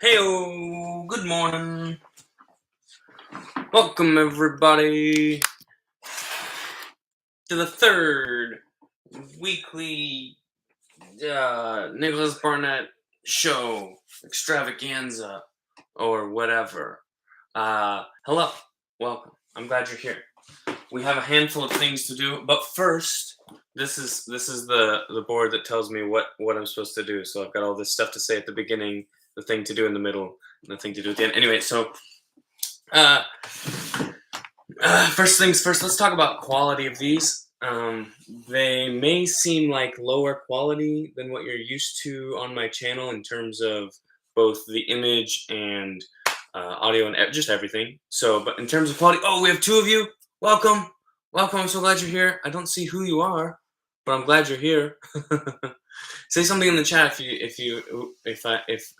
Heyo, good morning. Welcome everybody to the third weekly Nicholas Barnett show extravaganza or whatever. Hello, welcome. I'm glad you're here. We have a handful of things to do, but first, this is the board that tells me what I'm supposed to do. So I've got all this stuff to say at the beginning, the thing to do in the middle, and the thing to do at the end. Anyway, so uh, first things first, let's talk about quality of these. They may seem like lower quality than what you're used to on my channel in terms of both the image and audio and just everything. So, but in terms of quality, oh, we have two of you. Welcome, welcome. I'm so glad you're here. I don't see who you are, but I'm glad you're here. Say something in the chat if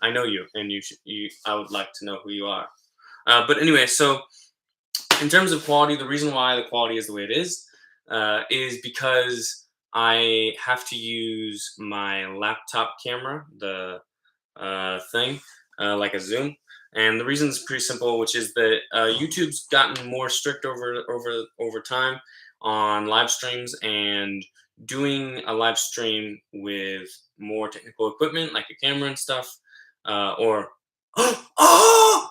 I know you, and I would like to know who you are. But anyway, so in terms of quality, the reason why the quality is the way it is because I have to use my laptop camera, the thing, like a zoom. And the reason is pretty simple, which is that YouTube's gotten more strict over time on live streams, and doing a live stream with more technical equipment like a camera and stuff, or oh,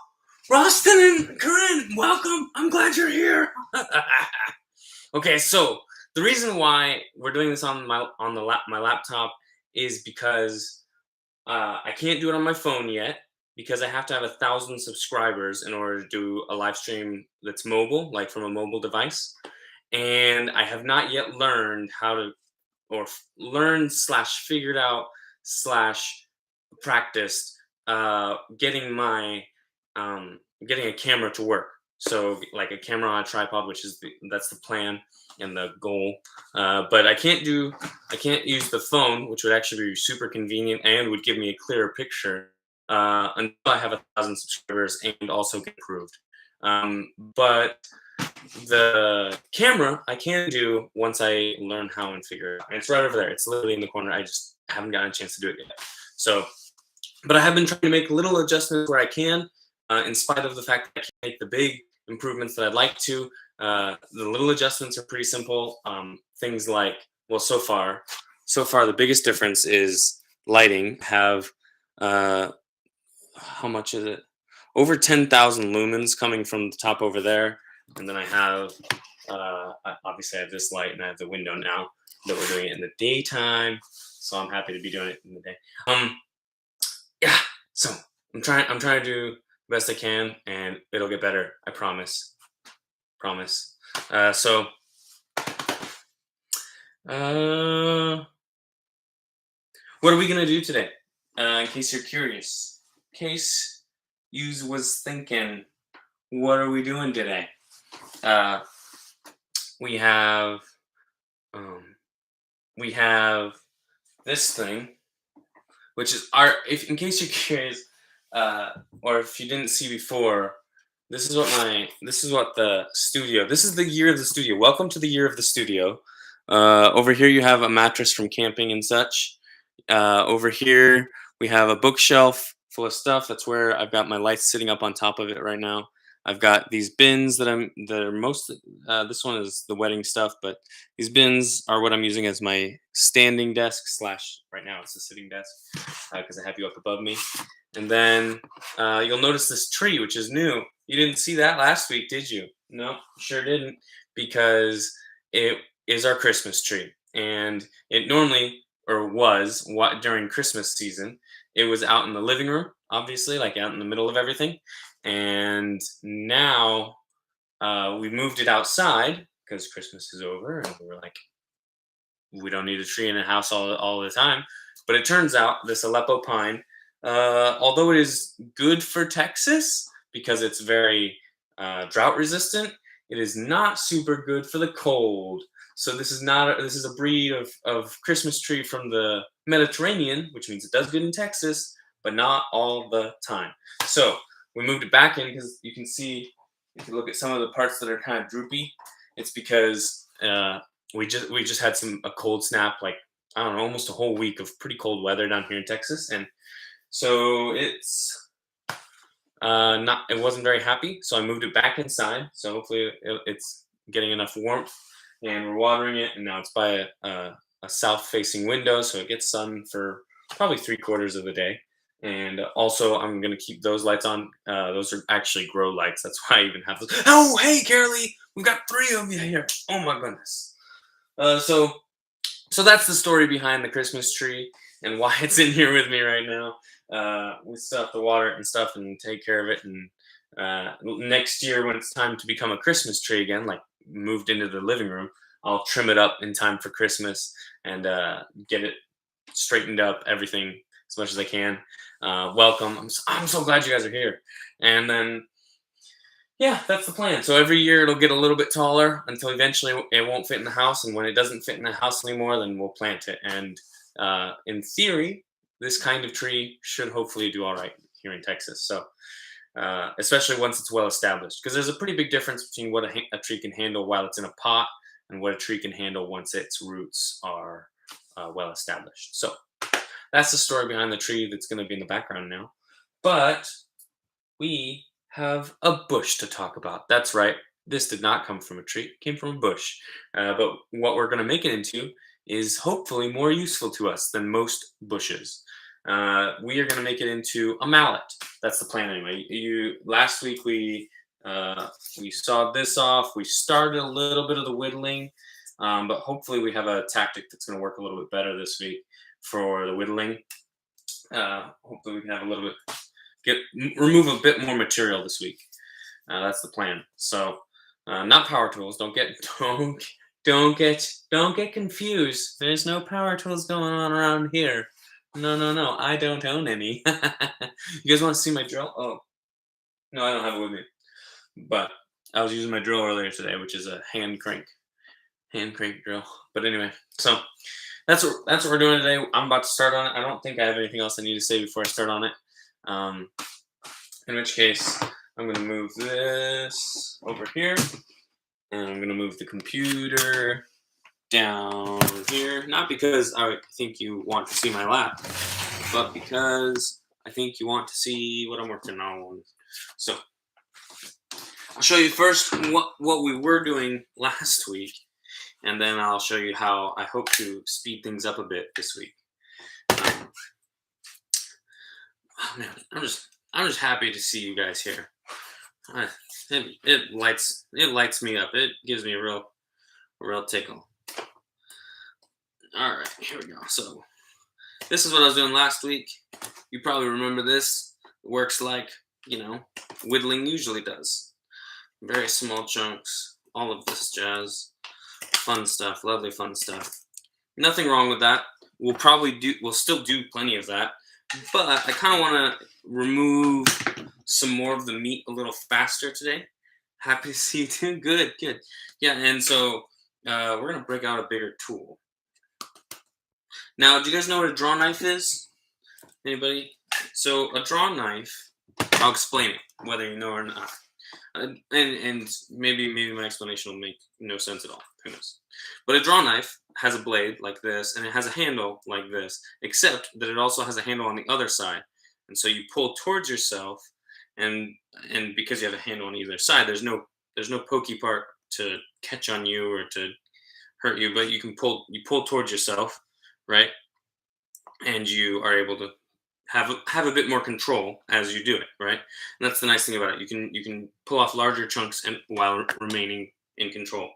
Rostin and Corinne, welcome. I'm glad you're here. Okay, so the reason why we're doing this on my laptop is because I can't do it on my phone yet, because I have to have 1,000 subscribers in order to do a live stream that's mobile, like from a mobile device. And I have not yet learned how to, or learned slash figured out slash practiced getting my getting a camera to work. So like a camera on a tripod, which is that's the plan and the goal. But I can't use the phone, which would actually be super convenient and would give me a clearer picture until I have 1,000 subscribers and also get approved. But the camera I can do once I learn how and figure it out. And it's right over there. It's literally in the corner. I just haven't gotten a chance to do it yet. So, but I have been trying to make little adjustments where I can, in spite of the fact that I can't make the big improvements that I'd like to. The little adjustments are pretty simple. Things like, well, so far, the biggest difference is lighting. Have how much is it? Over 10,000 lumens coming from the top over there, and then I have obviously I have this light, and I have the window now that we're doing it in the daytime. So I'm happy to be doing it in the day. Yeah. So I'm trying to do the best I can, and it'll get better. I promise. Promise. So what are we gonna do today? In case you're curious, in case you was thinking, what are we doing today? We have this thing, which is in case you're curious, or if you didn't see before, this is what the studio. This is the year of the studio. Welcome to the year of the studio. Over here you have a mattress from camping and such. Over here we have a bookshelf full of stuff. That's where I've got my lights sitting up on top of it right now. I've got these bins that are mostly. This one is the wedding stuff, but these bins are what I'm using as my standing desk slash. Right now it's a sitting desk because I have you up above me. And then you'll notice this tree, which is new. You didn't see that last week, did you? No, sure didn't, because it is our Christmas tree, and it normally was during Christmas season. It was out in the living room, obviously, like out in the middle of everything. And now we moved it outside because Christmas is over, and we were like, we don't need a tree in the house all the time. But it turns out this Aleppo pine, although it is good for Texas because it's very drought resistant, it is not super good for the cold. So this is a breed of Christmas tree from the Mediterranean, which means it does good in Texas, but not all the time. So we moved it back in because you can see, if you look at some of the parts that are kind of droopy, it's because we just had a cold snap, like, I don't know, almost a whole week of pretty cold weather down here in Texas. And so it's not it wasn't very happy, so I moved it back inside. So hopefully it's getting enough warmth, and we're watering it. And now it's by a south-facing window, so it gets sun for probably 3/4 of the day. And also, I'm gonna keep those lights on. Those are actually grow lights. That's why I even have those. Oh, hey, Carolee, we've got three of you here. Oh my goodness. So that's the story behind the Christmas tree and why it's in here with me right now. We still have to water it and stuff and take care of it. And next year, when it's time to become a Christmas tree again, like moved into the living room, I'll trim it up in time for Christmas and get it straightened up, everything as much as I can. Welcome. I'm so glad you guys are here. And then yeah, that's the plan. So every year it'll get a little bit taller until eventually it won't fit in the house. And when it doesn't fit in the house anymore, then we'll plant it. And in theory, this kind of tree should hopefully do all right here in Texas. So especially once it's well established, because there's a pretty big difference between what a tree can handle while it's in a pot and what a tree can handle once its roots are well established. So that's the story behind the tree that's going to be in the background now. But we have a bush to talk about. That's right. This did not come from a tree. It came from a bush. But what we're going to make it into is hopefully more useful to us than most bushes. We are going to make it into a mallet. That's the plan anyway. Last week we sawed this off. We started a little bit of the whittling, but hopefully we have a tactic that's going to work a little bit better this week for the whittling. Hopefully we can have a little bit remove a bit more material this week. That's the plan. So not power tools. Don't get confused. There's no power tools going on around here. No. I don't own any. You guys want to see my drill? Oh, no, I don't have it with me. But I was using my drill earlier today, which is a hand crank drill. But anyway, so that's what we're doing today. I'm about to start on it. I don't think I have anything else I need to say before I start on it. In which case, I'm going to move this over here, and I'm going to move the computer down here. Not because I think you want to see my lap, but because I think you want to see what I'm working on. So I'll show you first what we were doing last week, and then I'll show you how I hope to speed things up a bit this week. Oh man, I'm just happy to see you guys here. It lights me up. It gives me a real tickle. All right, here we go. So this is what I was doing last week. You probably remember this. It works like whittling usually does. Very small chunks. All of this jazz. Fun stuff. Lovely fun stuff. Nothing wrong with that. We'll still do plenty of that. But I kind of want to remove some more of the meat a little faster today. Happy to see you too. Good. Yeah, and so we're going to break out a bigger tool. Now, do you guys know what a draw knife is? Anybody? So a draw knife, I'll explain it, whether you know or not. And maybe my explanation will make no sense at all. Who knows? But a draw knife has a blade like this, and it has a handle like this, except that it also has a handle on the other side. And so you pull towards yourself, and because you have a handle on either side, there's no pokey part to catch on you or to hurt you, but you pull towards yourself, right? And you are able to have a bit more control as you do it, right? And that's the nice thing about it. You can pull off larger chunks and while remaining in control.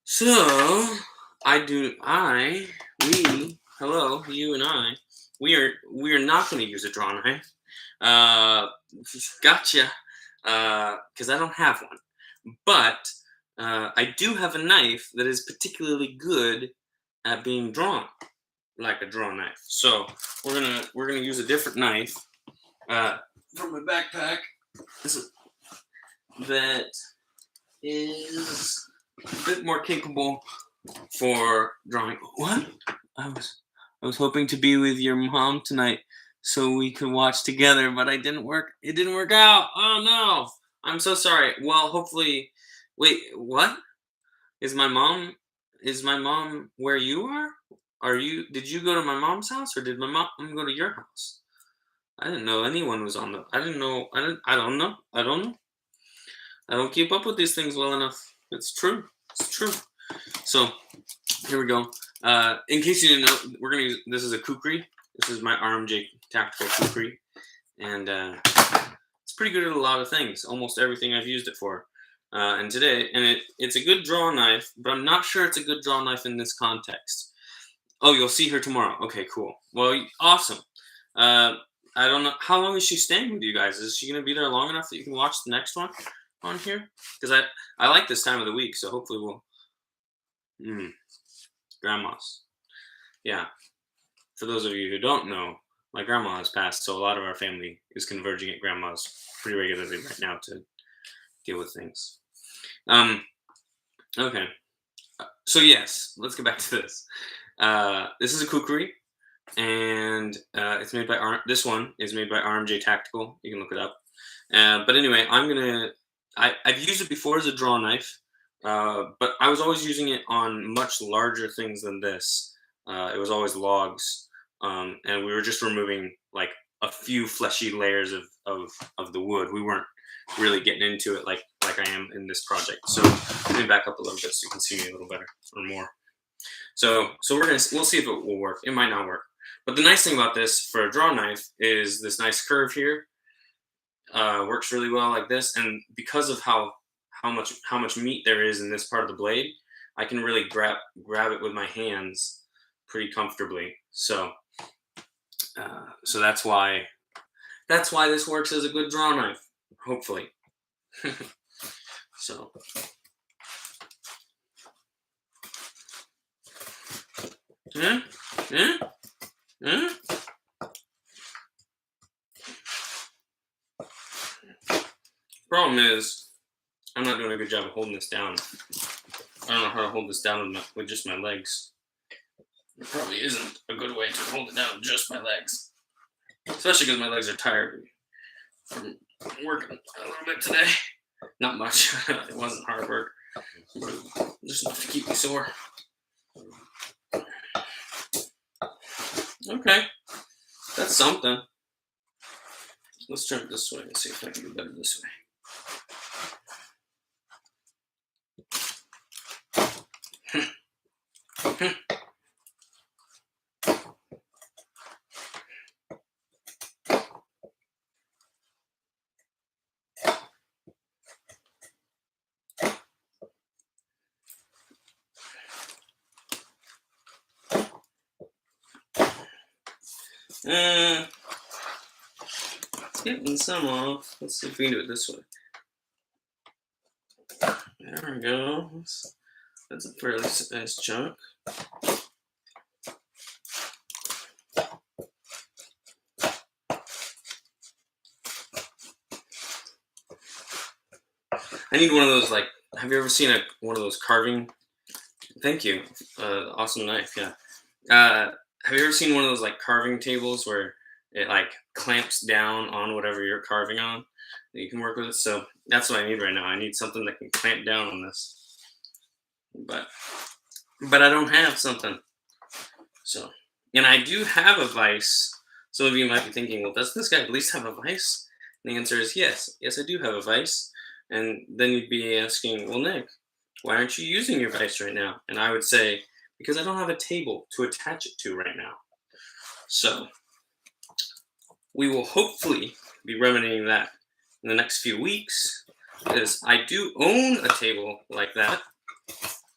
So hello, you and I, we are not going to use a draw knife. Gotcha. Because I don't have one, but I do have a knife that is particularly good at being drawn like a draw knife. So we're gonna use a different knife from my backpack. That is a bit more capable for drawing. What? I was hoping to be with your mom tonight so we could watch together, but it didn't work out. Oh no. I'm so sorry. Well, hopefully. Wait, what? Is my mom where you are? Did you go to my mom's house or did my mom go to your house? I didn't know anyone was on the. I didn't know. I didn't. I don't know. I don't know. I don't keep up with these things well enough. It's true. It's true. So here we go. In case you didn't know, we're gonna use. This is a Kukri. This is my RMJ tactical Kukri, and it's pretty good at a lot of things. Almost everything I've used it for. And today, and it's a good draw knife, but I'm not sure it's a good draw knife in this context. Oh, you'll see her tomorrow. Okay, cool. Well, awesome. Uh, I don't know how long is she staying with you guys. Is she gonna be there long enough that you can watch the next one on here? Because I like this time of the week, so hopefully we'll. Mm, grandma's. Yeah. For those of you who don't know, my grandma has passed, so a lot of our family is converging at grandma's pretty regularly right now to deal with things. Um. Okay. So yes, let's get back to this. This is a kukri, and it's made by this one is made by RMJ Tactical. You can look it up. But anyway, I've used it before as a draw knife, but I was always using it on much larger things than this. It was always logs, and we were just removing like a few fleshy layers of the wood. We weren't really getting into it like I am in this project. So let me back up a little bit so you can see me a little better or more. So we'll see if it will work. It might not work. But the nice thing about this for a draw knife is this nice curve here works really well like this, and because of how much meat there is in this part of the blade, I can really grab it with my hands pretty comfortably. So that's why this works as a good draw knife, hopefully. So yeah, yeah, yeah. Problem is, I'm not doing a good job of holding this down. I don't know how to hold this down with just my legs. It probably isn't a good way to hold it down with just my legs. Especially because my legs are tired from working a little bit today. Not much. It wasn't hard work. But just enough to keep me sore. Okay. That's something. Let's turn it this way and see if I can do better this way. It's getting some off. Let's see if we can do it this way. There we go. That's a fairly nice chunk. I need one of those, like, have you ever seen one of those carving? Thank you. Awesome knife, yeah. Have you ever seen one of those, like, carving tables where it, like, clamps down on whatever you're carving on? That you can work with it? So that's what I need right now. I need something that can clamp down on this. But I don't have something. So, and I do have a vise. Some of you might be thinking, well, does this guy at least have a vise? And the answer is yes. Yes, I do have a vise. And then you'd be asking, well, Nick, why aren't you using your vise right now? And I would say, because I don't have a table to attach it to right now. So we will hopefully be remedying that in the next few weeks, because I do own a table like that,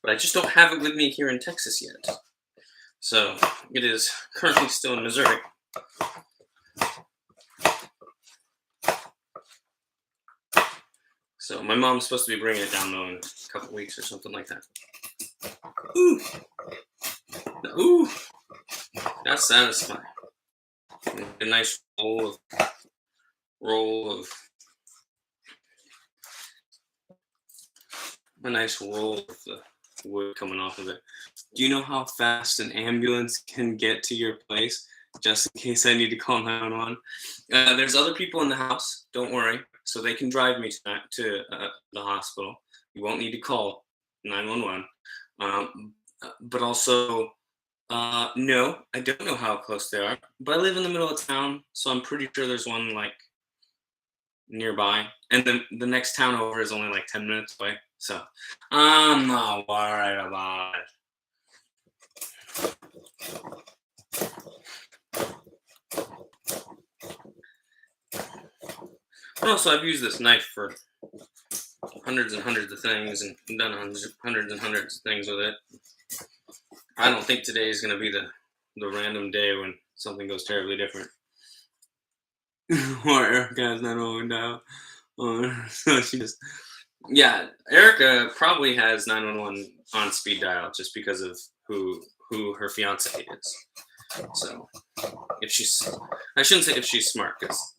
but I just don't have it with me here in Texas yet. So it is currently still in Missouri. So my mom's supposed to be bringing it down though in a couple weeks or something like that. Ooh, ooh, that's satisfying. A nice a nice roll of the wood coming off of it. Do you know how fast an ambulance can get to your place? Just in case I need to call 911. There's other people in the house. Don't worry. So they can drive me to the hospital. You won't need to call 911. But also, No, I don't know how close they are, but I live in the middle of town, so I'm pretty sure there's one like nearby, and then the next town over is only like 10 minutes away. So I'm not worried about it. But also, I've used this knife for hundreds and hundreds of things and done hundreds and hundreds of things with it. I don't think today is going to be the random day when something goes terribly different. Or Erica has not owned out. So she just, yeah, Erica probably has 911 on speed dial just because of who her fiance is. So if she's, I shouldn't say if she's smart, because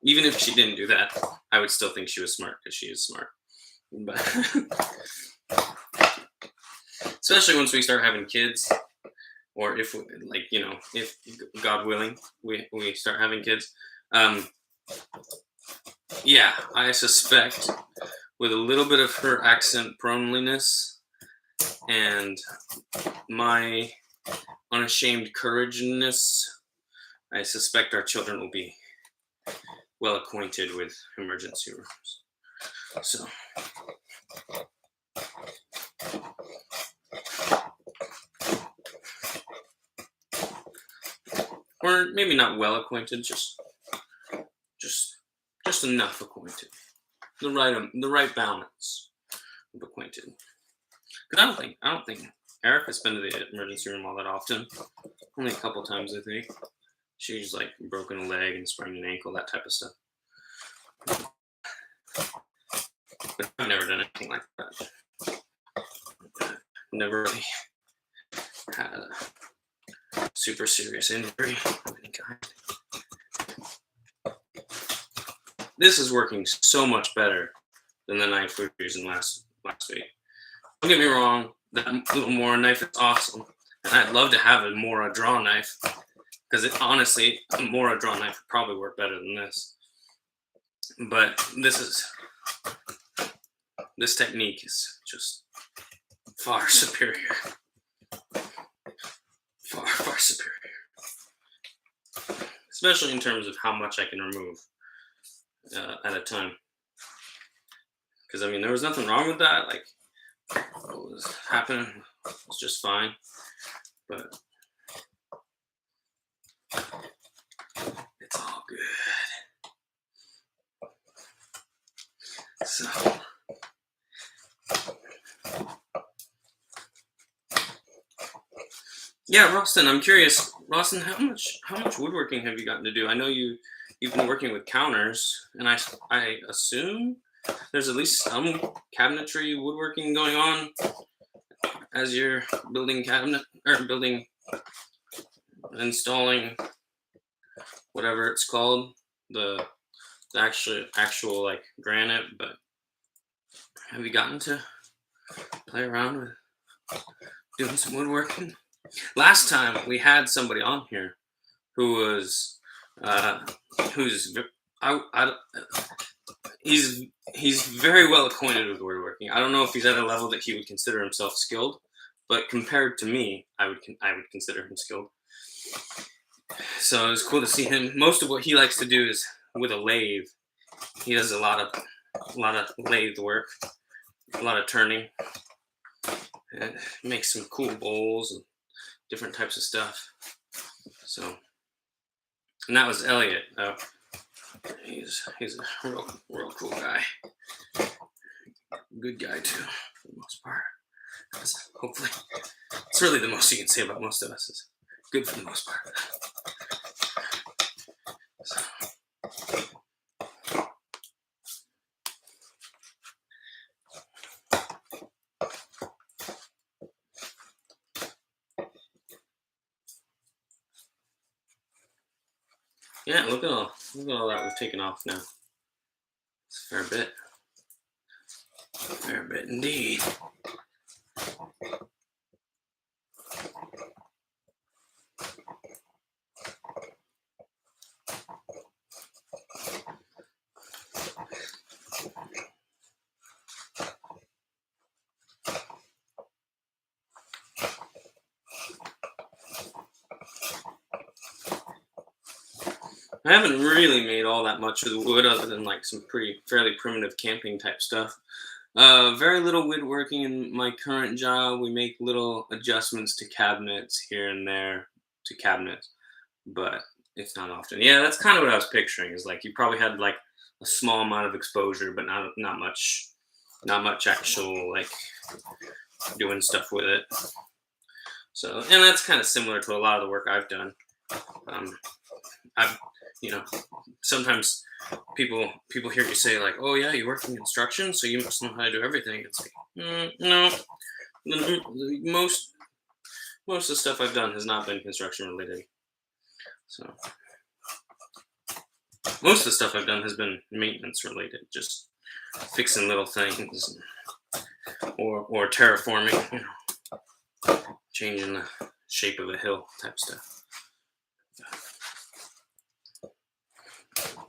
even if she didn't do that, I would still think she was smart because she is smart. But especially once we start having kids, or if like if God willing we start having kids, yeah, I suspect with a little bit of her accent proneliness and my unashamed courageness, I suspect our children will be well acquainted with emergency rooms. So or maybe not well acquainted, just enough acquainted, the right balance of acquainted. Because I don't think Erica's been to the emergency room all that often. Only a couple times, I think. She's like broken a leg and sprained an ankle, that type of stuff. But I've never done anything like that. Never really had a super serious injury of any kind. This is working so much better than the knife we were using last week. Don't get me wrong, that little Mora knife is awesome, and I'd love to have a Mora draw knife, because honestly, a Mora draw knife would probably work better than this. But this technique is just far superior. Far superior. Especially in terms of how much I can remove at a time. Because, I mean, there was nothing wrong with that. Like, what was happening was just fine. But it's all good. So, yeah, Rostin, I'm curious. Rostin, how much woodworking have you gotten to do? I know you've been working with counters, and I assume there's at least some cabinetry woodworking going on as you're building cabinet or installing whatever it's called, the actual like granite. But have you gotten to play around with doing some woodworking? Last time we had somebody on here who was he's very well acquainted with woodworking. I don't know if he's at a level that he would consider himself skilled, but compared to me, I would consider him skilled. So it was cool to see him. Most of what he likes to do is with a lathe. He does a lot of lathe work, a lot of turning, and makes some cool bowls and different types of stuff. So, and that was Elliot. He's a real cool guy. Good guy too, for the most part. Hopefully, it's really the most you can say about most of us is good for the most part. So. Yeah, look at all that we've taken off now. It's a fair bit indeed. I haven't really made all that much of the wood other than like some fairly primitive camping type stuff. Very little woodworking in my current job. We make little adjustments to cabinets here and there to cabinets, but it's not often. Yeah, that's kind of what I was picturing. Is like you probably had like a small amount of exposure, but not much actual like doing stuff with it. So, and that's kind of similar to a lot of the work I've done. Um, I've, you know, sometimes people hear you say like, "Oh yeah, you work in construction, so you must know how to do everything." It's like, no, most most of the stuff I've done has not been construction related. So most of the stuff I've done has been maintenance related, just fixing little things or terraforming, changing the shape of a hill type stuff.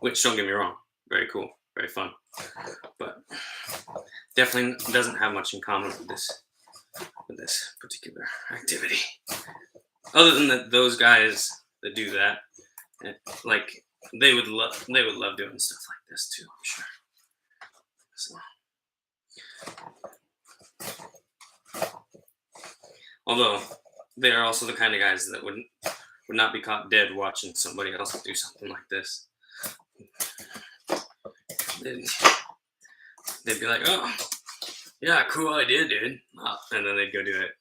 Which, don't get me wrong, very cool, very fun, but definitely doesn't have much in common with this particular activity. Other than that, those guys that do that, like they would love doing stuff like this too. I'm sure. So, although they are also the kind of guys that would not be caught dead watching somebody else do something like this. They'd be like, "Oh, yeah, cool idea, dude," and then they'd go do it,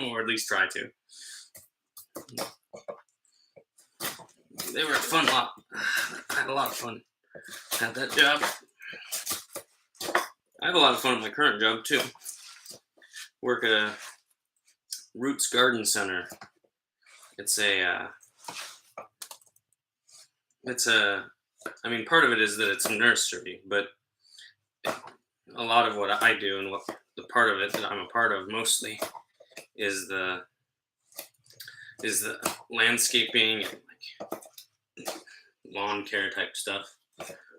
or at least try to. They were a fun lot. I had a lot of fun at that job. I have a lot of fun at my current job too. Work at a Roots Garden Center. It's a I mean, part of it is that it's a nursery, but a lot of what I do and what the part of it that I'm a part of mostly is the landscaping and like lawn care type stuff.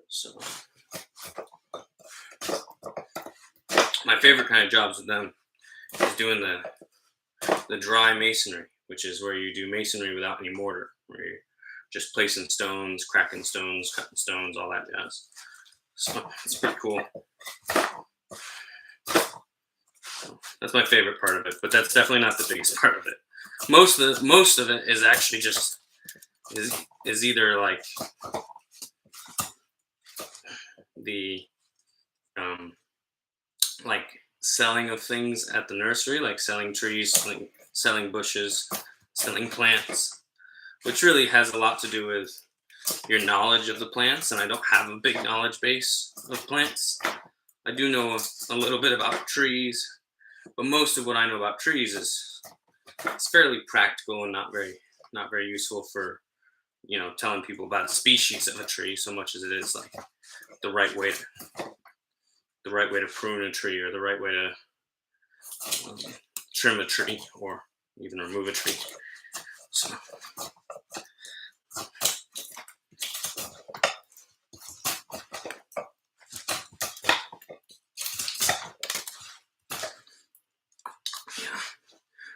So my favorite kind of jobs with them is doing the dry masonry, which is where you do masonry without any mortar, where you're just placing stones, cracking stones, cutting stones, all that jazz. So it's pretty cool. So that's my favorite part of it, but that's definitely not the biggest part of it. Most of it is actually just is either like the like selling of things at the nursery, like selling trees, selling bushes, selling plants, which really has a lot to do with your knowledge of the plants. And I don't have a big knowledge base of plants. I do know a little bit about trees, but most of what I know about trees is it's fairly practical and not very useful for telling people about a species of a tree so much as it is like the right way to prune a tree or the right way to trim a tree or even remove a tree. So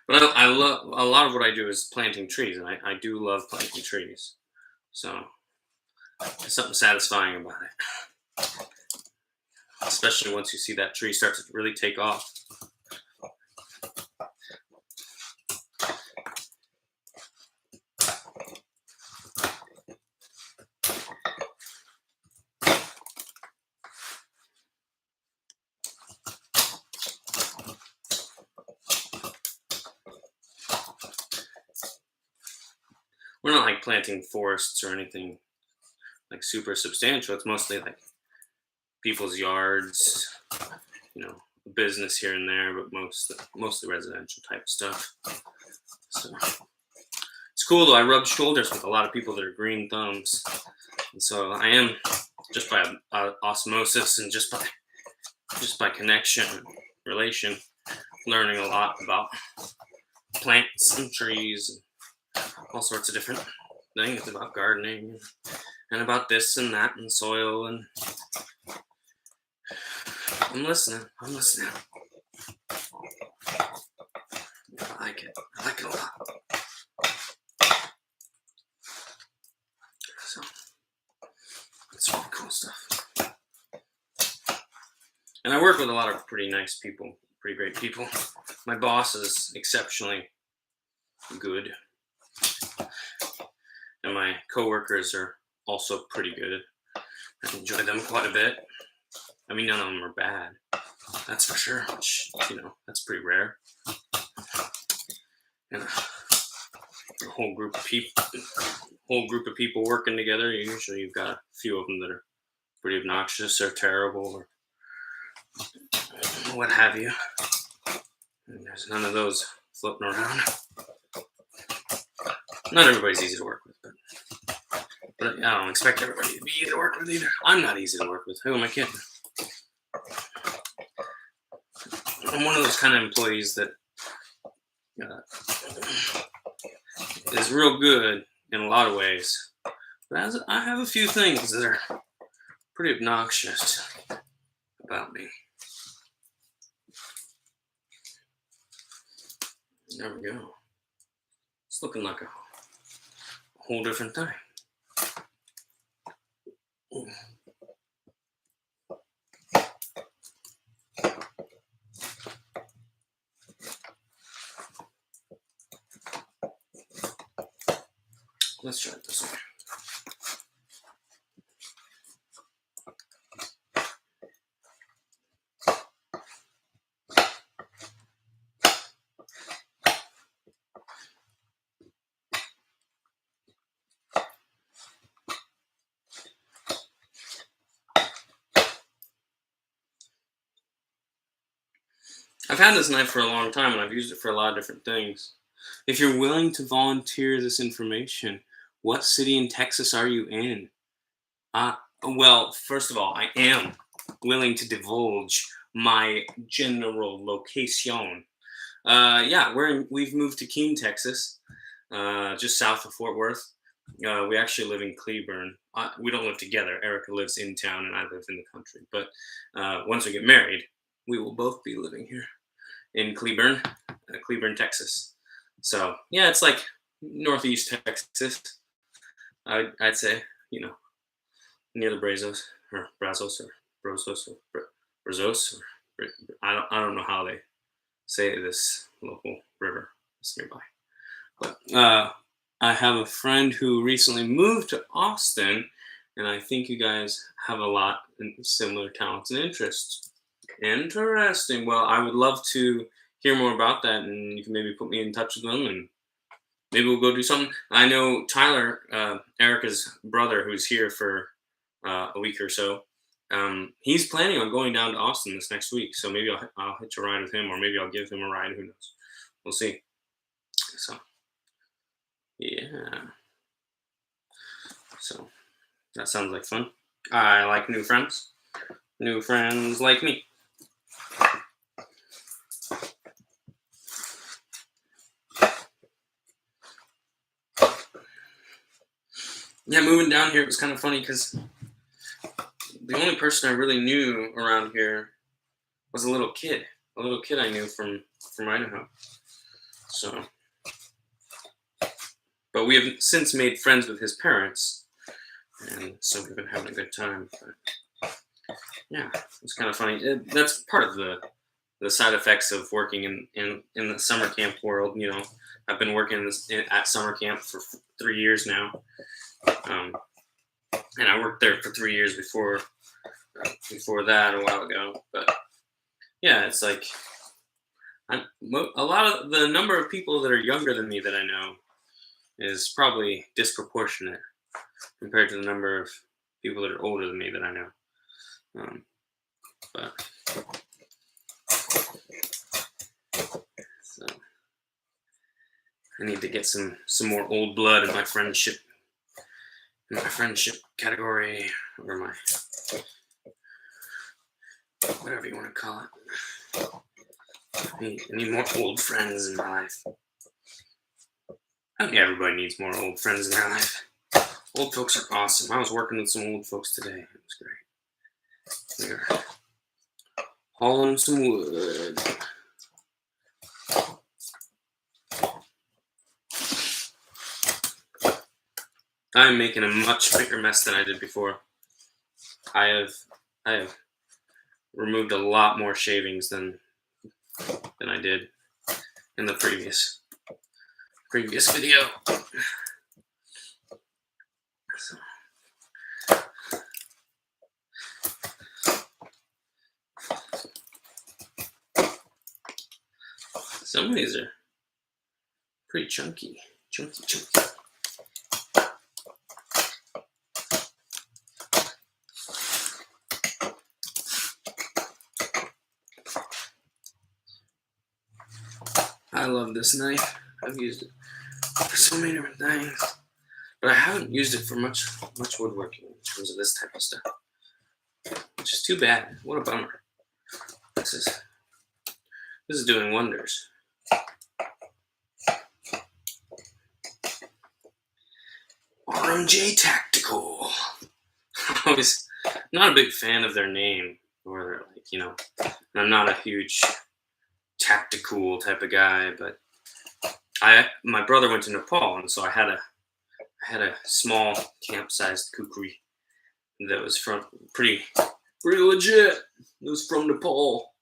but I love a lot of what I do is planting trees, and I do love planting trees. So there's something satisfying about it, especially once you see that tree start to really take off. We're not like planting forests or anything like super substantial. It's mostly like people's yards, a business here and there, but mostly residential type stuff. So it's cool though. I rub shoulders with a lot of people that are green thumbs, and so I am just by osmosis and just by connection and relation, learning a lot about plants and trees and all sorts of different things about gardening and about this and that and soil, and I'm listening. I like it. I like it a lot. So stuff. And I work with a lot of pretty nice people, pretty great people. My boss is exceptionally good, and my coworkers are also pretty good. I enjoy them quite a bit. I mean, none of them are bad, that's for sure. Which, that's pretty rare. And a whole group of people working together. Usually, you've got a few of them that are pretty obnoxious or terrible or what have you. And there's none of those floating around. Not everybody's easy to work with, but I don't expect everybody to be easy to work with either. I'm not easy to work with. Who am I kidding? I'm one of those kind of employees that is real good in a lot of ways, but I have a few things that are pretty obnoxious about me. There we go. It's looking like a whole different thing. Let's try it this way. I've had this knife for a long time, and I've used it for a lot of different things. If you're willing to volunteer this information, what city in Texas are you in? Well, first of all, I am willing to divulge my general location. Yeah, we've moved to Keene, Texas, just south of Fort Worth. We actually live in Cleburne. We don't live together. Erica lives in town, and I live in the country. But once we get married, we will both be living here in Cleburne, Texas. So yeah, it's like northeast Texas. I'd say, near the Brazos or Brazos or Brazos or Brazos. Or, I don't know how they say this local river is nearby. But I have a friend who recently moved to Austin, and I think you guys have a lot of similar talents and interests. Interesting. Well, I would love to hear more about that, and you can maybe put me in touch with them, and maybe we'll go do something. I know Tyler, Erica's brother, who's here for a week or so. He's planning on going down to Austin this next week, so maybe I'll hitch a ride with him, or maybe I'll give him a ride. Who knows? We'll see. So, yeah. So that sounds like fun. I like new friends. New friends like me. Yeah, moving down here was kind of funny because the only person I really knew around here was a little kid I knew from Idaho. So, but we have since made friends with his parents, and so we've been having a good time. But yeah, it's kind of funny. That's part of the side effects of working in the summer camp world. I've been working at summer camp for 3 years now. And I worked there for 3 years before that a while ago. But yeah, it's like a lot of the number of people that are younger than me that I know is probably disproportionate compared to the number of people that are older than me that I know. But so I need to get some more old blood in my friendship category, or my whatever you want to call it. I need more old friends in my life. I think everybody needs more old friends in their life. Old folks are awesome. I was working with some old folks today. It was great. We were hauling some wood. I'm making a much bigger mess than I did before. I have removed a lot more shavings than I did in the previous video. So, some of these are pretty chunky. I love this knife. I've used it for so many different things, but I haven't used it for much woodworking in terms of this type of stuff, which is too bad. What a bummer. This is doing wonders. RMJ Tactical. I was not a big fan of their name, or I'm not a huge tactical type of guy, but my brother went to Nepal, and so I had a small camp-sized kukri that was from pretty legit. It was from Nepal,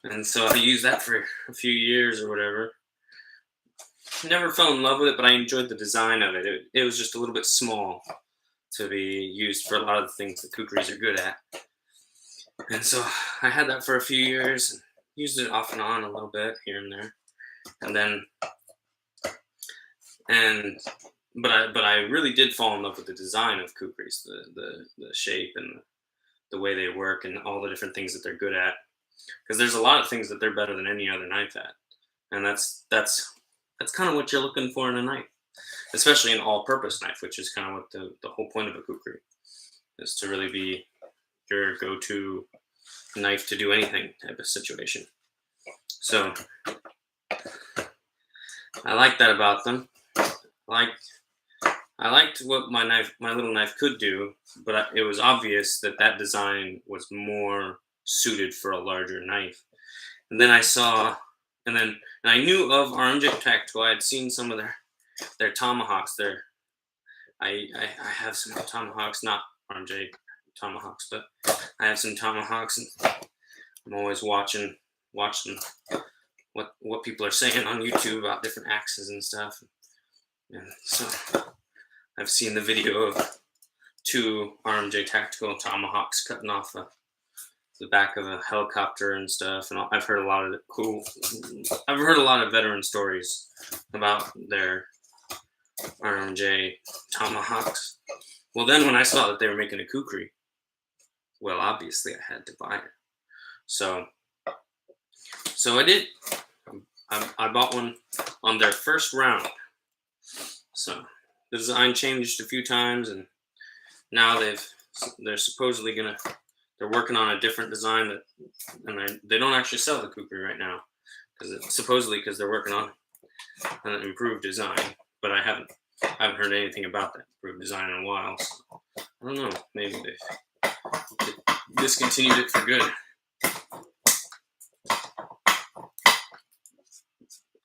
and so I used that for a few years or whatever. Never fell in love with it, but I enjoyed the design of it. It was just a little bit small to be used for a lot of the things that kukris are good at, and so I had that for a few years and used it off and on a little bit here and there, but I really did fall in love with the design of kukris, the shape and the way they work and all the different things that they're good at. Because there's a lot of things that they're better than any other knife at, and that's kind of what you're looking for in a knife, especially an all-purpose knife, which is kind of what the whole point of a kukri is, to really be your go-to knife to do anything type of situation. So I like that about them. I liked what my little knife could do, but it was obvious that design was more suited for a larger knife. And then and I knew of RMJ Tactical. I had seen some of their tomahawks. I have some tomahawks, not RMJ tomahawks, but I have some tomahawks, and I'm always watching what people are saying on YouTube about different axes and stuff. And so I've seen the video of 2 RMJ Tactical tomahawks cutting off the back of a helicopter and stuff, and I've heard a lot of veteran stories about their RMJ tomahawks. Well, then when I saw that they were making a kukri, well, obviously I had to buy it. So I did. I bought one on their first round. So the design changed a few times, and now they're supposedly they're working on a different design and they don't actually sell the kukri right now because they're working on an improved design. But I haven't heard anything about that improved design in a while. So I don't know. Maybe they've discontinued it for good.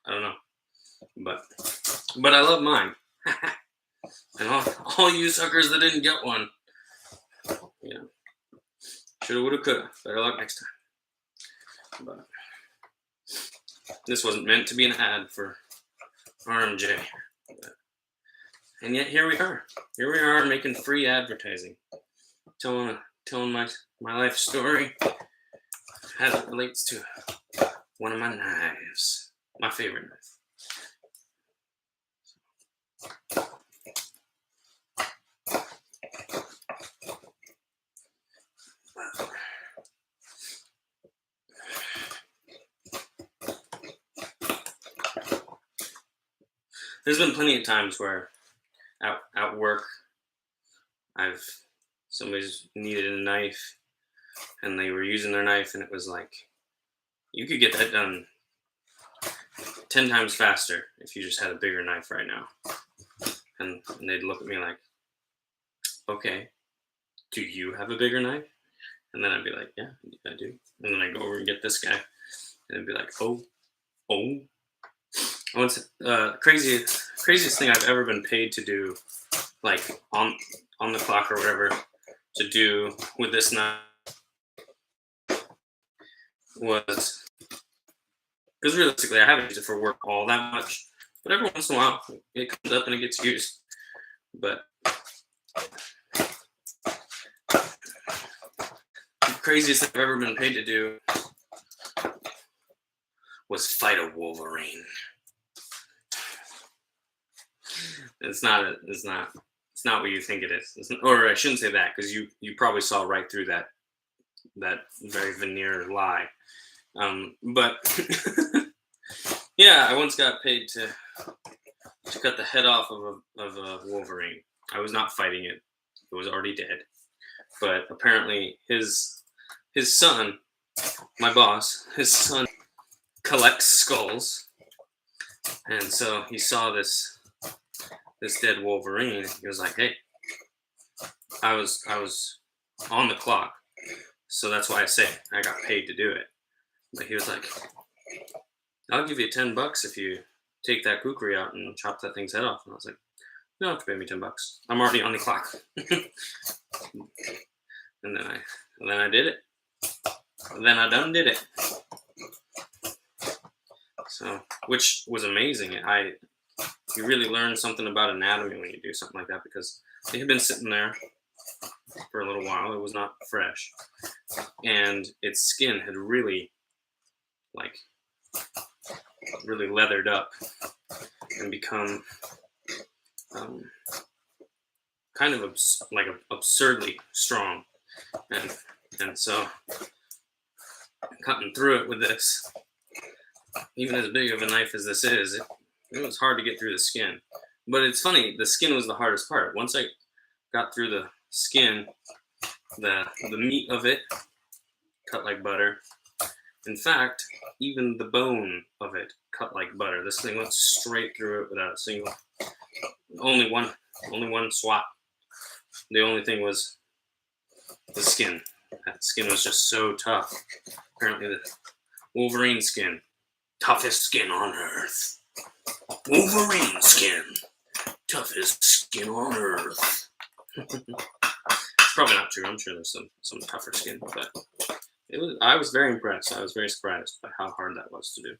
I don't know. But I love mine. And all you suckers that didn't get one, shoulda, woulda, coulda. Better luck next time. But this wasn't meant to be an ad for RMJ. And yet here we are. Here we are making free advertising, telling my life story as it relates to one of my knives, my favorite knife. There's been plenty of times where at work somebody's needed a knife and they were using their knife, and it was like, you could get that done 10 times faster if you just had a bigger knife right now. And they'd look at me like, okay, do you have a bigger knife? And then I'd be like, yeah, I do. And then I go over and get this guy, and it'd be like, oh. What's craziest thing I've ever been paid to do, like on the clock or whatever, to do with this knife was, because realistically I haven't used it for work all that much, but every once in a while it comes up and it gets used. But the craziest thing I've ever been paid to do was fight a Wolverine. It's not what you think it is. Or I shouldn't say that, because you probably saw right through that very veneer lie. But yeah, I once got paid to cut the head off of a Wolverine. I was not fighting it; it was already dead. But apparently, his son, my boss, his son collects skulls, and so he saw this dead Wolverine. He was like, "Hey, I was on the clock, so that's why I say I got paid to do it." But he was like, "I'll give you $10 if you take that kukri out and chop that thing's head off." And I was like, "You don't have to pay me $10. I'm already on the clock." And then I did it. And then I done did it. So, which was amazing. You really learn something about anatomy when you do something like that, because it had been sitting there for a little while. It was not fresh, and its skin had really leathered up and become kind of absurdly strong, and so cutting through it with this, even as big of a knife as this is, it was hard to get through the skin. But it's funny, the skin was the hardest part. Once I got through the skin, the meat of it cut like butter. In fact, even the bone of it cut like butter. This thing went straight through it without a single, only one swap. The only thing was the skin. That skin was just so tough. Apparently the Wolverine skin, toughest skin on earth. Wolverine skin, toughest skin on earth. It's probably not true. I'm sure there's some tougher skin, but I was very impressed. I was very surprised by how hard that was to do.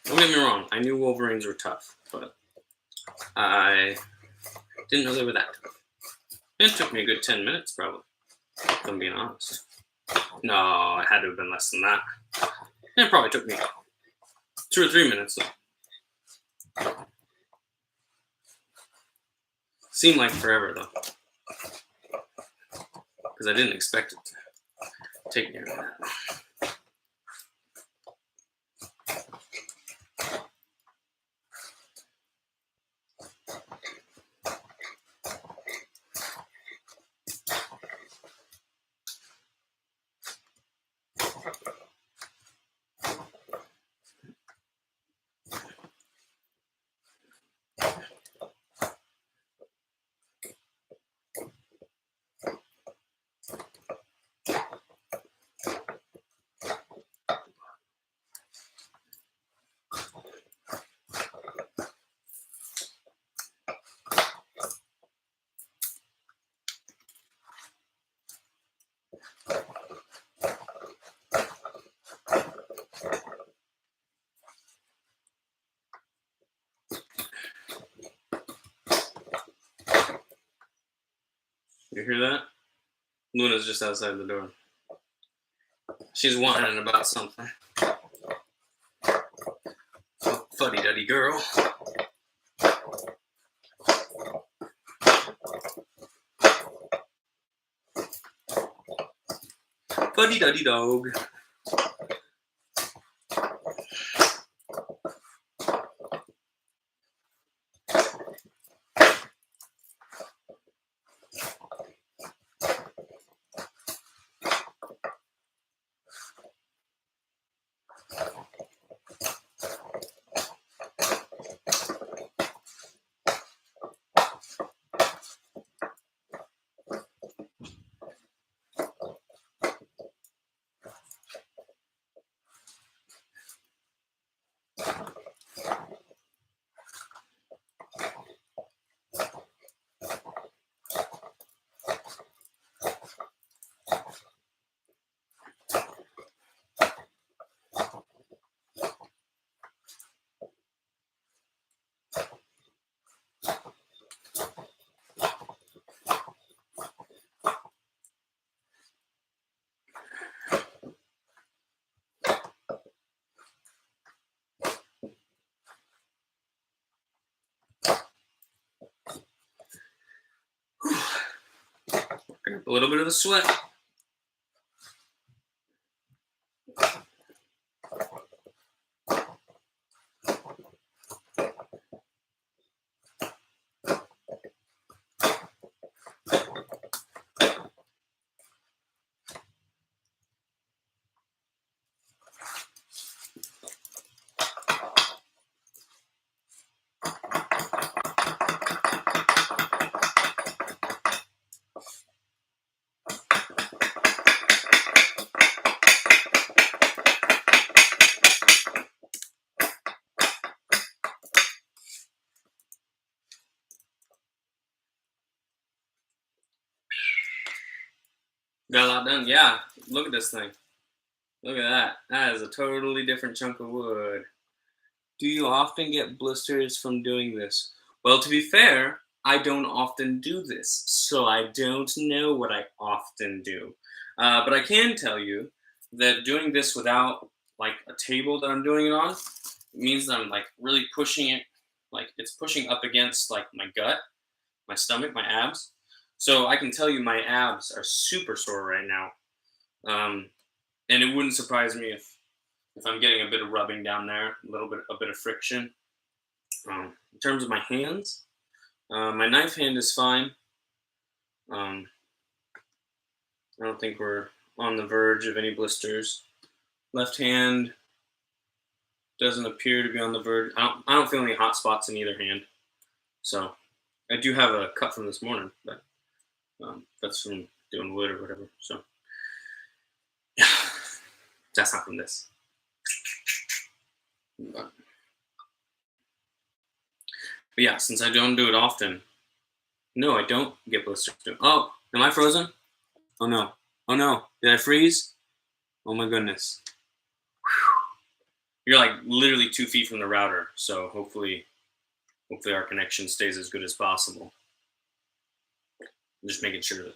Don't get me wrong, I knew Wolverines were tough, but I didn't know they were that tough. It took me a good 10 minutes, probably, if I'm being honest. No, it had to have been less than that. It probably took me 2 or 3 minutes, though. Seemed like forever, though, because I didn't expect it to take near that. You hear that? Luna's just outside the door. She's whining about something. Oh, fuddy-duddy girl. Fuddy-duddy dog. a little bit of the sweat. Got a lot done. Yeah, look at this thing. Look at that. That is a totally different chunk of wood. Do you often get blisters from doing this? Well, to be fair, I don't often do this, so I don't know what I often do. But I can tell you that doing this without like a table that I'm doing it on means that I'm like really pushing it, like it's pushing up against like my gut, my stomach, my abs. So I can tell you my abs are super sore right now. Um, and it wouldn't surprise me if I'm getting a bit of rubbing down there, a bit of friction. In terms of my hands, my knife hand is fine. Um, I don't think we're on the verge of any blisters. Left hand doesn't appear to be on the verge. I don't feel any hot spots in either hand. So I do have a cut from this morning, but that's from doing wood or whatever. So yeah, that's not from this. But yeah, since I don't do it often, no, I don't get blisters. Oh, am I frozen? Oh no. Oh no. Did I freeze? Oh my goodness. You're like literally 2 feet from the router, so hopefully our connection stays as good as possible. I'm just making sure that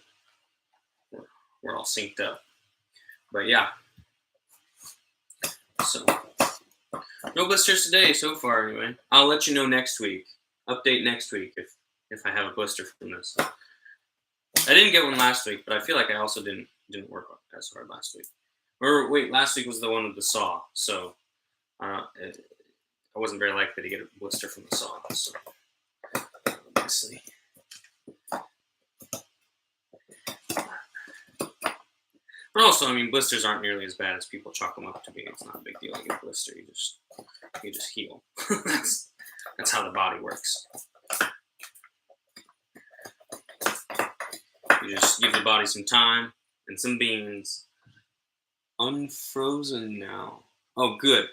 we're all synced up. But yeah. So no blisters today so far anyway. I'll let you know next week. Update next week if I have a blister from this. I didn't get one last week, but I feel like I also didn't work as hard last week. Or wait, last week was the one with the saw, so I wasn't very likely to get a blister from the saw. So obviously, but also, I mean, blisters aren't nearly as bad as people chalk them up to be. It's not a big deal to get a blister. You just heal. That's how the body works. You just give the body some time and some beans. Unfrozen now. Oh, good.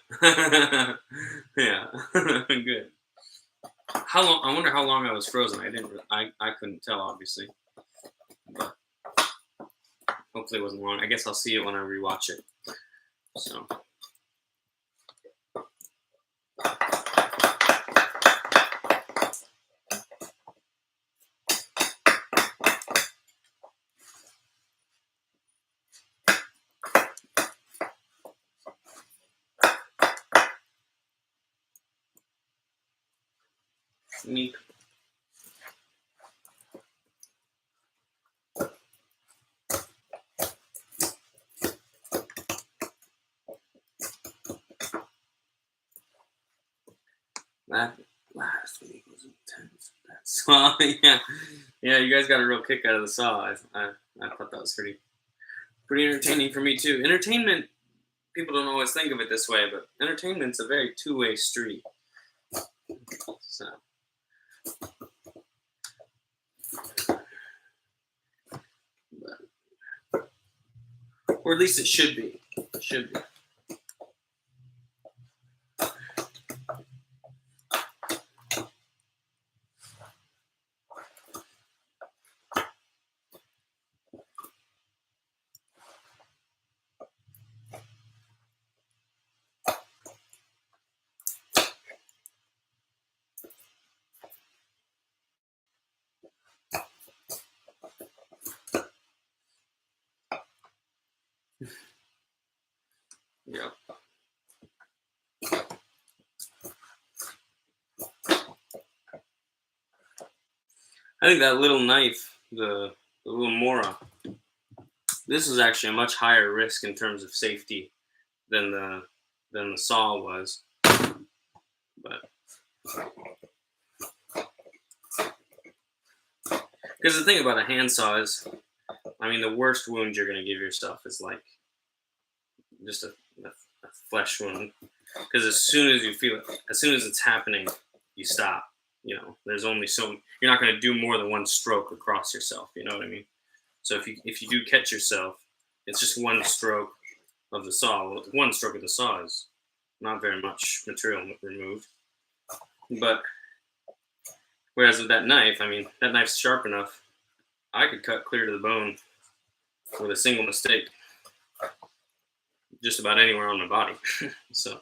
Yeah, good. How long? I wonder how long I was frozen. I couldn't tell, obviously. But hopefully it wasn't long. I guess I'll see it when I rewatch it. So. Neat. That last week was intense. That saw, yeah. You guys got a real kick out of the saw. I thought that was pretty entertaining for me too. Entertainment, people don't always think of it this way, but entertainment's a very two-way street. So. Or at least it should be. It should be. Yep. I think that little knife, the little Mora, This is actually a much higher risk in terms of safety than the saw was. But because the thing about a handsaw is, I mean, the worst wound you're going to give yourself is like just a flesh wound. Because as soon as you feel it, as soon as it's happening, you stop. You know, there's only so you're not going to do more than one stroke across yourself. You know what I mean? So if you do catch yourself, it's just one stroke of the saw. Well, one stroke of the saw is not very much material removed. But whereas with that knife, I mean, that knife's sharp enough. I could cut clear to the bone with a single mistake, just about anywhere on my body. So,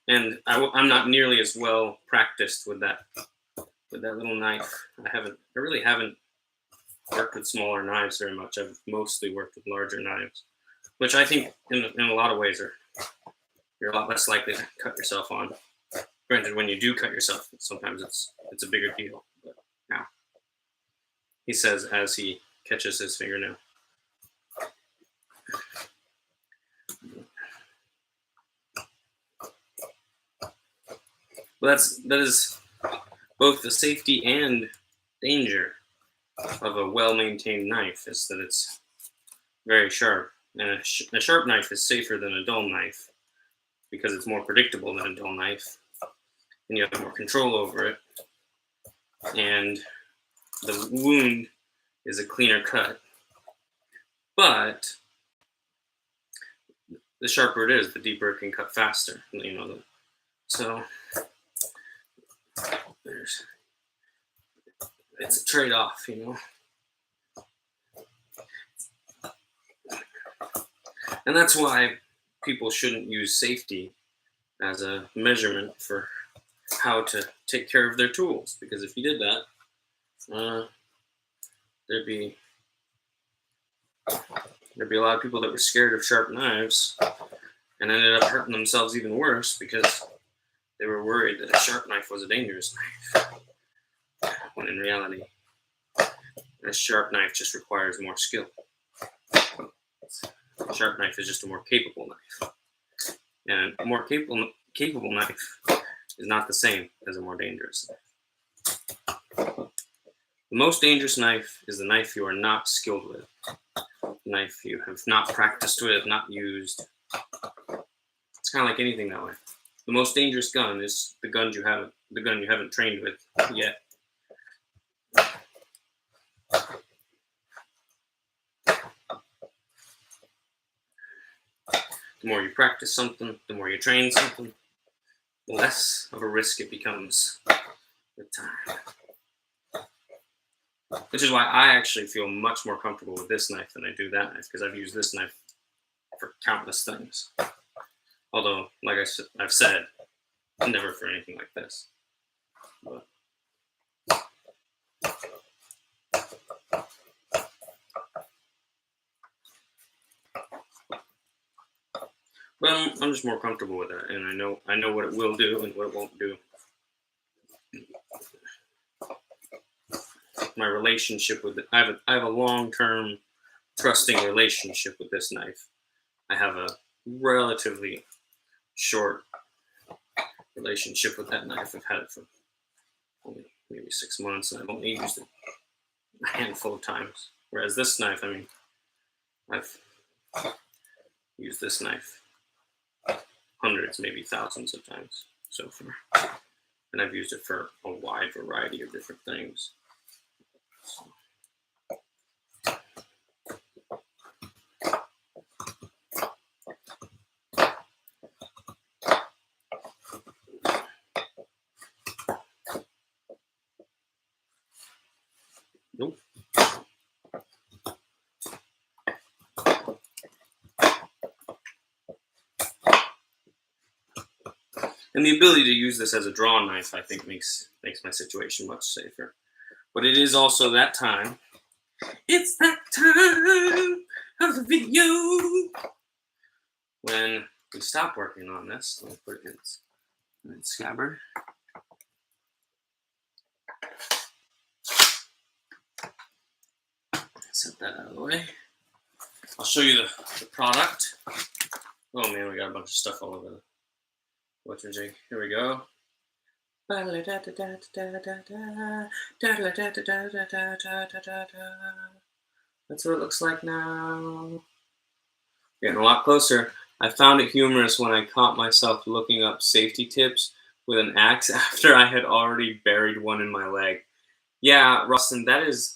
and I'm not nearly as well practiced with that little knife. I really haven't worked with smaller knives very much. I've mostly worked with larger knives, which I think in a lot of ways you're a lot less likely to cut yourself on. Granted, when you do cut yourself, sometimes it's a bigger deal. But now, he says as he catches his fingernail. But that is both the safety and danger of a well-maintained knife, is that it's very sharp. And a sharp knife is safer than a dull knife because it's more predictable than a dull knife, and you have more control over it. And the wound is a cleaner cut. But the sharper it is, the deeper it can cut faster. You know, so it's a trade-off, you know. And that's why people shouldn't use safety as a measurement for how to take care of their tools. Because if you did that, there'd be a lot of people that were scared of sharp knives and ended up hurting themselves even worse because they were worried that a sharp knife was a dangerous knife. When in reality, a sharp knife just requires more skill. A sharp knife is just a more capable knife. And a more capable knife is not the same as a more dangerous knife. The most dangerous knife is the knife you are not skilled with. The knife you have not practiced with, not used. It's kind of like anything that way. The most dangerous gun is the gun you haven't trained with yet. The more you practice something, the more you train something, the less of a risk it becomes with time. Which is why I actually feel much more comfortable with this knife than I do that knife, because I've used this knife for countless things. Although, like I've said, never for anything like this. But I'm just more comfortable with it, and I know what it will do and what it won't do. My relationship with it, I have a long-term trusting relationship with this knife. I have a relatively short relationship with that knife. I've had it for only maybe 6 months, and I've only used it a handful of times. Whereas this knife, I mean, I've used this knife hundreds, maybe thousands of times so far. And I've used it for a wide variety of different things. So. Nope. And the ability to use this as a draw knife, I think, makes my situation much safer. But it is also that time. It's that time of the video when we stop working on this. Let me put it in its scabbard. set that out of the way. I'll show you the product. Oh man, we got a bunch of stuff all over the RMJ. Here we go. That's what it looks like now. Getting a lot closer. I found it humorous when I caught myself looking up safety tips with an axe after I had already buried one in my leg. Yeah, Rostin,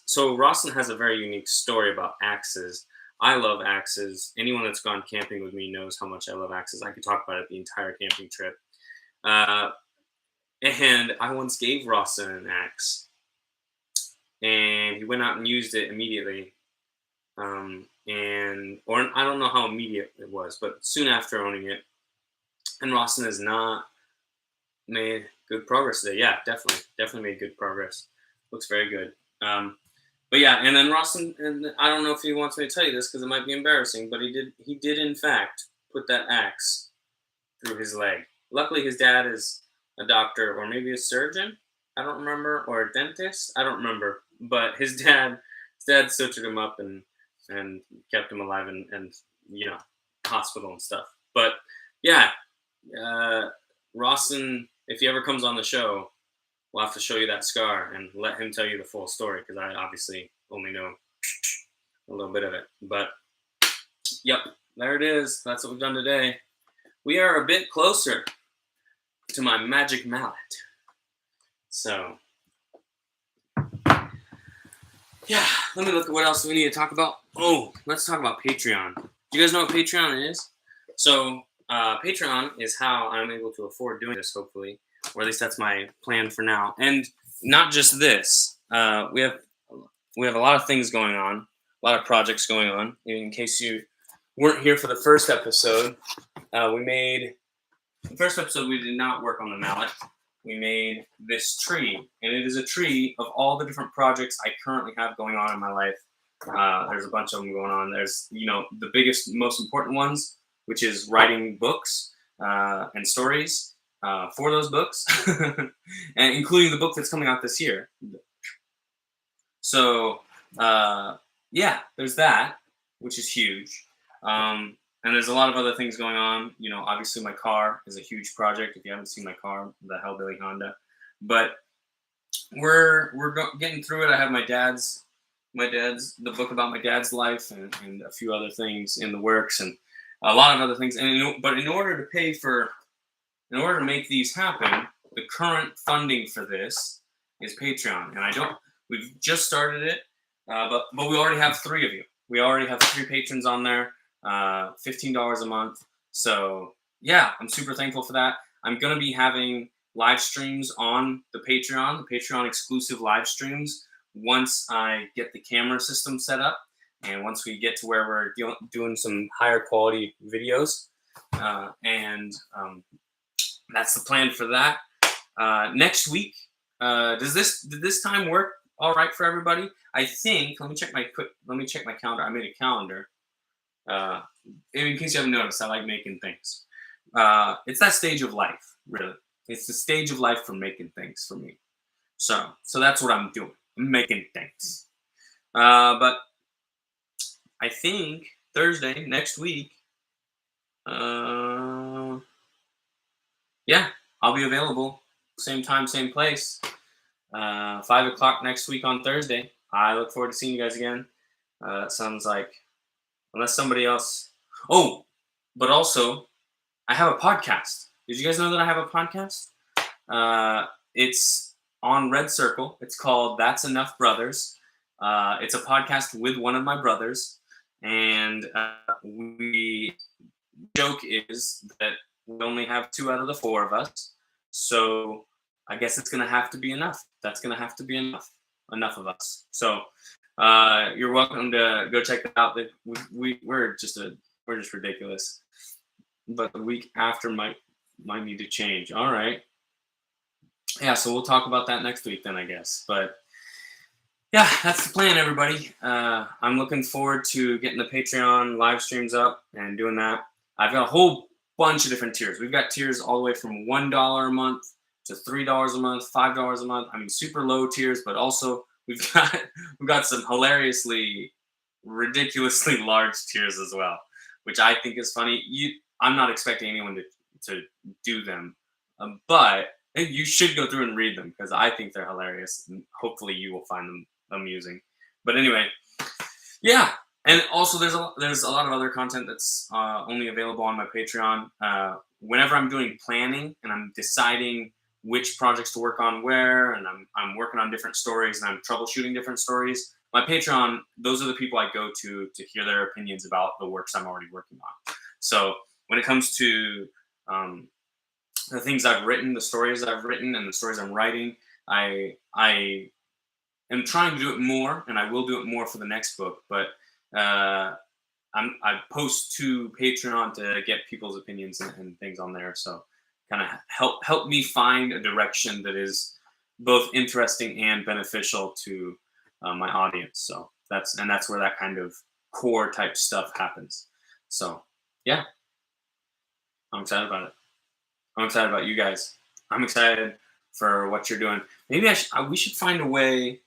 so Rostin has a very unique story about axes. I love axes. Anyone that's gone camping with me knows how much I love axes. I could talk about it the entire camping trip. And I once gave Rostin an axe, and he went out and used it immediately. Or I don't know how immediate it was, but soon after owning it, and Rostin has not made good progress today. Yeah, definitely made good progress. Looks very good. But yeah, and then Rostin, and I don't know if he wants me to tell you this because it might be embarrassing, but he did in fact put that axe through his leg. Luckily, his dad is a doctor or maybe a surgeon. I don't remember, or a dentist. I don't remember. But his dad sutured him up and kept him alive and hospital and stuff. But yeah, Rostin, if he ever comes on the show, we'll have to show you that scar and let him tell you the full story because I obviously only know a little bit of it. But yep, there it is. That's what we've done today. We are a bit closer to my magic mallet. So yeah, let me look at what else we need to talk about. Oh, let's talk about Patreon. Do you guys know what Patreon is? So Patreon is how I'm able to afford doing this, hopefully, or at least that's my plan for now. And not just this. We have a lot of things going on, a lot of projects going on. In case you weren't here for the first episode, we did not work on the mallet. We made this tree, and it is a tree of all the different projects I currently have going on in my life. There's a bunch of them going on. There's, the biggest, most important ones, which is writing books and stories for those books, and including the book that's coming out this year. So, yeah, there's that, which is huge. And there's a lot of other things going on. Obviously my car is a huge project. If you haven't seen my car, the Hellbilly Honda, but we're getting through it. I have the book about my dad's life and a few other things in the works and a lot of other things. But in order to make these happen, the current funding for this is Patreon. And we've just started it, but we already have 3 of you. We already have 3 patrons on there. $15 a month. So yeah, I'm super thankful for that. I'm going to be having live streams on the Patreon exclusive live streams once I get the camera system set up and once we get to where we're doing some higher quality videos. And that's the plan for that. Next week, did this time work all right for everybody? I think, let me check my calendar. I made a calendar. In case you haven't noticed, I like making things. It's that stage of life, really. It's the stage of life for making things for me. So that's what I'm doing. I'm making things. But I think Thursday next week, yeah, I'll be available. Same time, same place. 5 o'clock next week on Thursday. I look forward to seeing you guys again. That sounds like, unless somebody else. Oh, but also, I have a podcast. Did you guys know that I have a podcast? It's on Red Circle. It's called That's Enough Brothers. It's a podcast with one of my brothers. And the joke is that we only have 2 out of the 4 of us. So I guess it's going to have to be enough. That's going to have to be enough. Enough of us. So you're welcome to go check that out. We're just ridiculous. But the week after might need to change. All right. Yeah, so we'll talk about that next week then, I guess. But yeah, that's the plan, everybody. I'm looking forward to getting the Patreon live streams up and doing that. I've got a whole bunch of different tiers. We've got tiers all the way from $1 a month to $3 a month, $5 a month. I mean, super low tiers, but also we've got some hilariously ridiculously large tears as well, which I think is funny. I'm not expecting anyone to do them, but you should go through and read them because I think they're hilarious, and hopefully you will find them amusing. But anyway, yeah. And also, there's a lot of other content that's only available on my Patreon. Whenever I'm doing planning and I'm deciding which projects to work on where, and I'm working on different stories and I'm troubleshooting different stories, my Patreon, those are the people I go to hear their opinions about the works I'm already working on. So when it comes to the things I've written, the stories I've written, and the stories I'm writing, I am trying to do it more, and I will do it more for the next book. But uh, I post to Patreon to get people's opinions and things on there. So kind of help me find a direction that is both interesting and beneficial to my audience. So that's where that kind of core type stuff happens. So yeah, I'm excited about it. I'm excited about you guys. I'm excited for what you're doing. Maybe we should find a way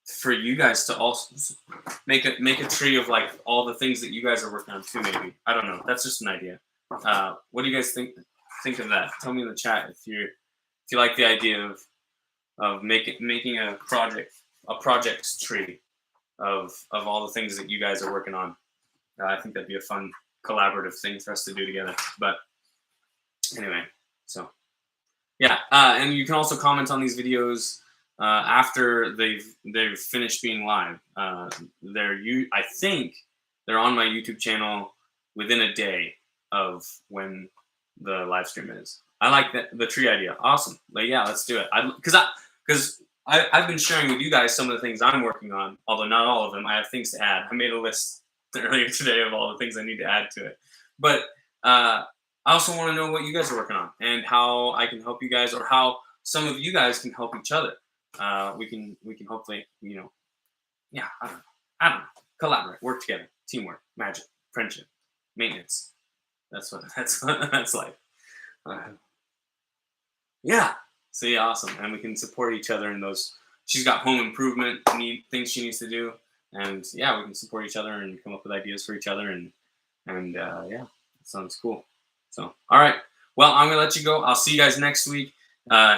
for you guys to also make a tree of like all the things that you guys are working on too. Maybe, I don't know. That's just an idea. What do you guys think of that? Tell me in the chat if you like the idea of making a project tree of all the things that you guys are working on. I think that'd be a fun collaborative thing for us to do together. But anyway, so yeah, and you can also comment on these videos after they've finished being live. I think they're on my YouTube channel within a day of when the live stream is. I like the tree idea. Awesome. Like, yeah, let's do it. Because I've been sharing with you guys some of the things I'm working on, although not all of them. I have things to add. I made a list earlier today of all the things I need to add to it. But I also want to know what you guys are working on and how I can help you guys, or how some of you guys can help each other. We can hopefully, yeah, I don't know, collaborate, work together, teamwork, magic, friendship, maintenance. That's like. Yeah. So yeah, awesome, and we can support each other in those. She's got home improvement things she needs to do, and yeah, we can support each other and come up with ideas for each other, and yeah, that sounds cool. So all right, well, I'm gonna let you go. I'll see you guys next week.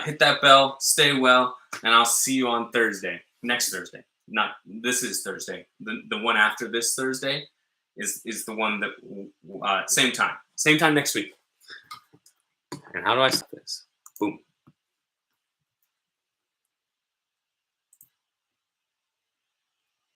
Hit that bell, stay well, and I'll see you on Thursday. Next Thursday, not this is Thursday. The one after this Thursday is the one that same time next week. And how do I stop this? Boom.